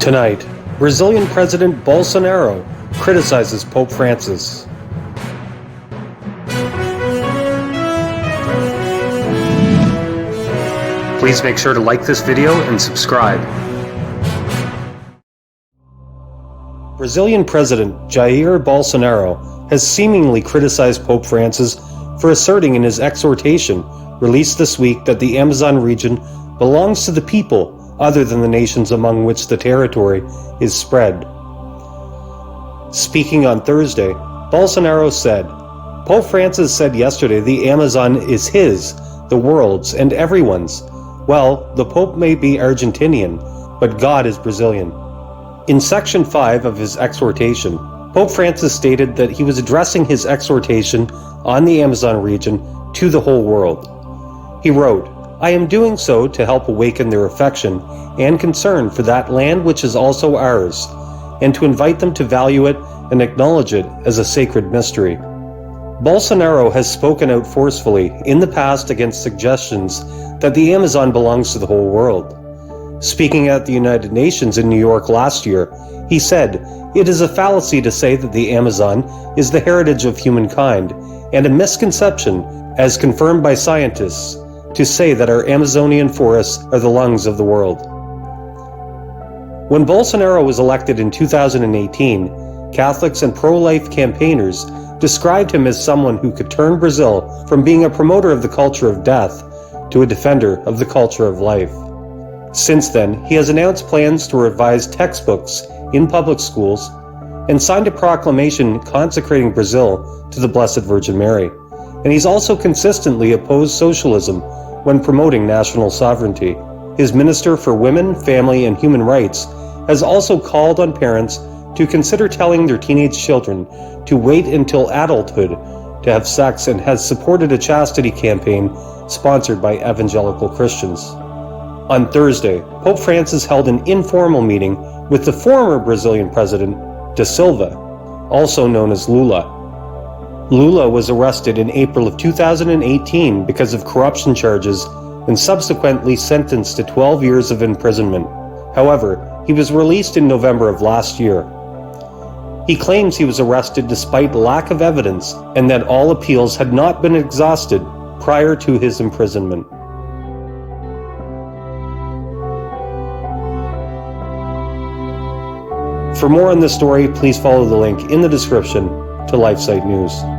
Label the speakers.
Speaker 1: Tonight, Brazilian President Bolsonaro criticizes Pope Francis. Please make sure to like this video and subscribe. Brazilian President Jair Bolsonaro has seemingly criticized Pope Francis for asserting in his exhortation released this week that the Amazon region belongs to the people other than the nations among which the territory is spread. Speaking on Thursday, Bolsonaro said, Pope Francis said yesterday the Amazon is his, the world's, and everyone's. Well, the Pope may be Argentinian, but God is Brazilian. In section 5 of his exhortation, Pope Francis stated that he was addressing his exhortation on the Amazon region to the whole world. He wrote, I am doing so to help awaken their affection and concern for that land which is also ours, and to invite them to value it and acknowledge it as a sacred mystery. Bolsonaro has spoken out forcefully in the past against suggestions that the Amazon belongs to the whole world. Speaking at the United Nations in New York last year, he said, it is a fallacy to say that the Amazon is the heritage of humankind, and a misconception, as confirmed by scientists, to say that our Amazonian forests are the lungs of the world. When Bolsonaro was elected in 2018, Catholics and pro-life campaigners described him as someone who could turn Brazil from being a promoter of the culture of death to a defender of the culture of life. Since then, he has announced plans to revise textbooks in public schools and signed a proclamation consecrating Brazil to the Blessed Virgin Mary. And he's also consistently opposed socialism when promoting national sovereignty. His Minister for Women, Family, and Human Rights has also called on parents to consider telling their teenage children to wait until adulthood to have sex, and has supported a chastity campaign sponsored by evangelical Christians. On Thursday, Pope Francis held an informal meeting with the former Brazilian President, Da Silva, also known as Lula. Lula was arrested in April of 2018 because of corruption charges and subsequently sentenced to 12 years of imprisonment. However, he was released in November of last year. He claims he was arrested despite lack of evidence and that all appeals had not been exhausted prior to his imprisonment. For more on this story, please follow the link in the description to LifeSite News.